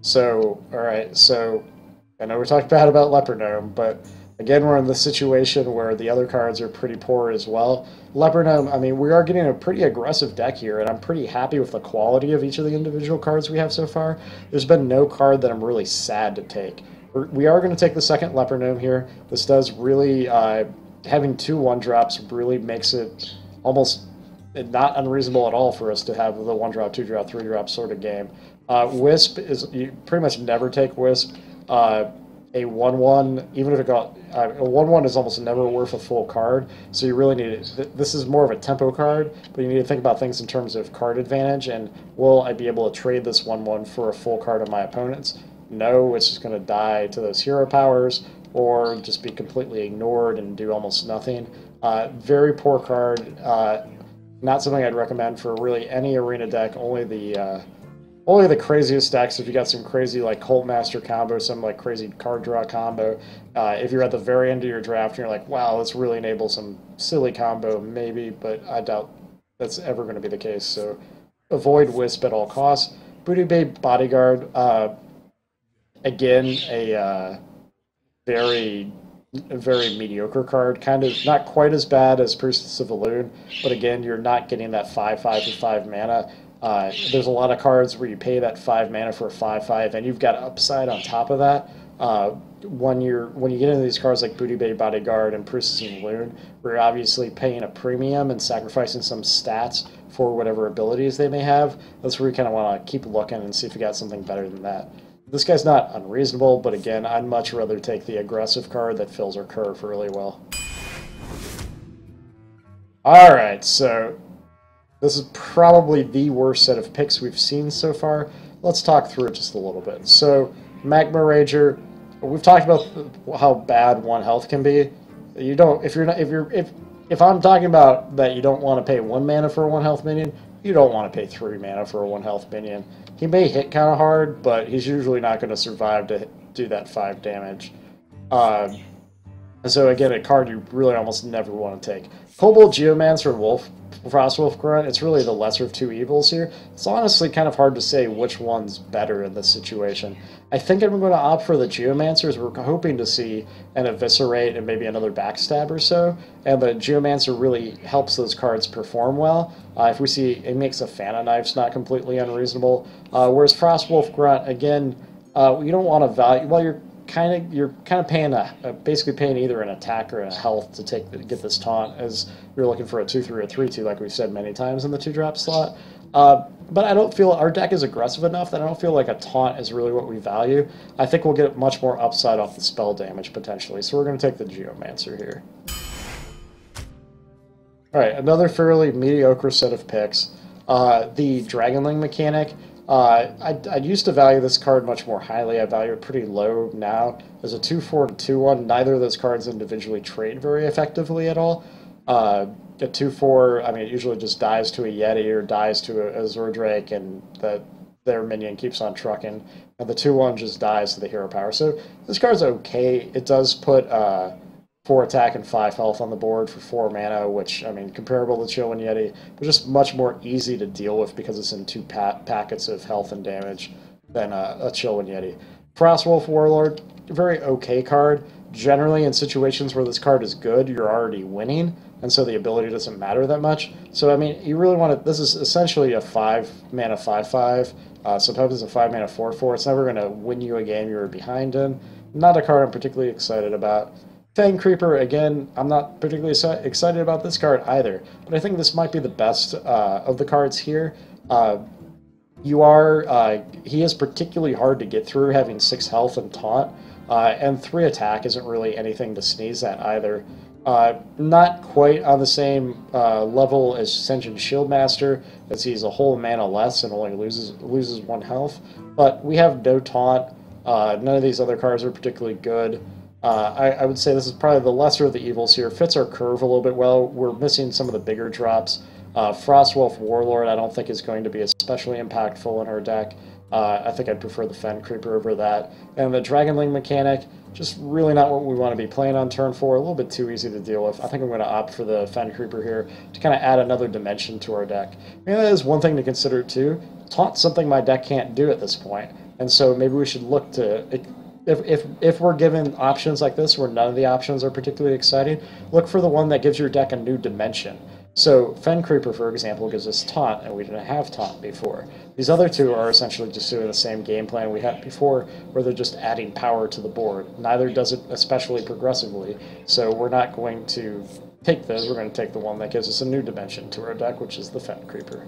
So, alright, so I know we talked bad about Leopard Gnome, but again, we're in the situation where the other cards are pretty poor as well. Leopard Gnome, I mean, we are getting a pretty aggressive deck here, and I'm pretty happy with the quality of each of the individual cards we have so far. There's been no card that I'm really sad to take. We are going to take the second Leopard Gnome here. This does really, having two 1-drops really makes it almost not unreasonable at all for us to have the 1-drop, 2-drop, 3-drop sort of game. Wisp is, you pretty much never take Wisp. A 1/1, even if it got a 1/1 is almost never worth a full card, so you really need it. This is more of a tempo card, but you need to think about things in terms of card advantage, and will I be able to trade this 1/1 for a full card of my opponents? No, it's just going to die to those hero powers, or just be completely ignored and do almost nothing. Very poor card, not something I'd recommend for really any arena deck, only the craziest decks, if you got some crazy like Cult Master combo, some like crazy card draw combo. If you're at the very end of your draft and you're like, wow, let's really enable some silly combo, maybe, but I doubt that's ever going to be the case. So avoid Wisp at all costs. Booty Bay Bodyguard, again, a very mediocre card. Kind of not quite as bad as Priestess of Elune, but again, you're not getting that 5/5 for 5 mana. There's a lot of cards where you pay that 5 mana for a 5/5, and you've got upside on top of that. When you get into these cards like Booty Bay Bodyguard and Priestess of Elune, where you're obviously paying a premium and sacrificing some stats for whatever abilities they may have, that's where you kind of want to keep looking and see if you got something better than that. This guy's not unreasonable, but again, I'd much rather take the aggressive card that fills our curve really well. Alright, so this is probably the worst set of picks we've seen so far. Let's talk through it just a little bit. So, Magma Rager, we've talked about how bad 1 health can be. You don't if I'm talking about that you don't want to pay 1 mana for a 1 health minion, you don't want to pay 3 mana for a 1 health minion. He may hit kind of hard, but he's usually not going to survive to do that 5 damage. And so again, a card you really almost never want to take. Kobold Geomancer and Frostwolf Grunt, it's really the lesser of two evils here. It's honestly kind of hard to say which one's better in this situation. I think I'm going to opt for the Geomancers. We're hoping to see an Eviscerate and maybe another Backstab or so, and the Geomancer really helps those cards perform well. If we see it makes a Fana Knife's not completely unreasonable, whereas Frostwolf Grunt, again, you don't want to value, well, you're kind of paying basically paying either an attack or a health to get this taunt, as you're looking for a 2/3 or 3/2, like we've said many times in the 2-drop slot. But I don't feel our deck is aggressive enough that I don't feel like a taunt is really what we value. I think we'll get much more upside off the spell damage potentially, so we're going to take the Geomancer here. Alright, another fairly mediocre set of picks. The Dragonling mechanic. I used to value this card much more highly. I value it pretty low now. As a 2/4 and 2/1, neither of those cards individually trade very effectively at all. A 2/4, I mean, it usually just dies to a Yeti or dies to a Zordrake, and their minion keeps on trucking. And the 2/1 just dies to the hero power. So this card's okay. It does put 4 attack and 5 health on the board for 4 mana, which, I mean, comparable to Chill and Yeti, but just much more easy to deal with because it's in 2 packets of health and damage than a Chill and Yeti. Frostwolf Warlord, very okay card. Generally, in situations where this card is good, you're already winning, and so the ability doesn't matter that much. So, I mean, you really want to... This is essentially a 5 mana 5/5. Sometimes it's a 5 mana 4/4. It's never going to win you a game you're behind in. Not a card I'm particularly excited about. Fang Creeper, again, I'm not particularly excited about this card either, but I think this might be the best of the cards here. He is particularly hard to get through, having 6 health and taunt, and 3 attack isn't really anything to sneeze at either. Not quite on the same level as Ascension Shieldmaster, as he's a whole mana less and only loses 1 health, but we have no taunt. None of these other cards are particularly good. I would say this is probably the lesser of the evils here. Fits our curve a little bit well. We're missing some of the bigger drops. Frostwolf Warlord I don't think is going to be especially impactful in our deck. I think I'd prefer the Fen Creeper over that. And the Dragonling mechanic, just really not what we want to be playing on turn 4. A little bit too easy to deal with. I think I'm going to opt for the Fen Creeper here to kind of add another dimension to our deck. Maybe that is one thing to consider too. Taunt's something my deck can't do at this point. And so maybe we should look to, if we're given options like this where none of the options are particularly exciting, look for the one that gives your deck a new dimension. So Fen Creeper, for example, gives us Taunt, and we didn't have Taunt before. These other two are essentially just doing the same game plan we had before, where they're just adding power to the board. Neither does it especially progressively, so we're not going to take those. We're going to take the one that gives us a new dimension to our deck, which is the Fen Creeper.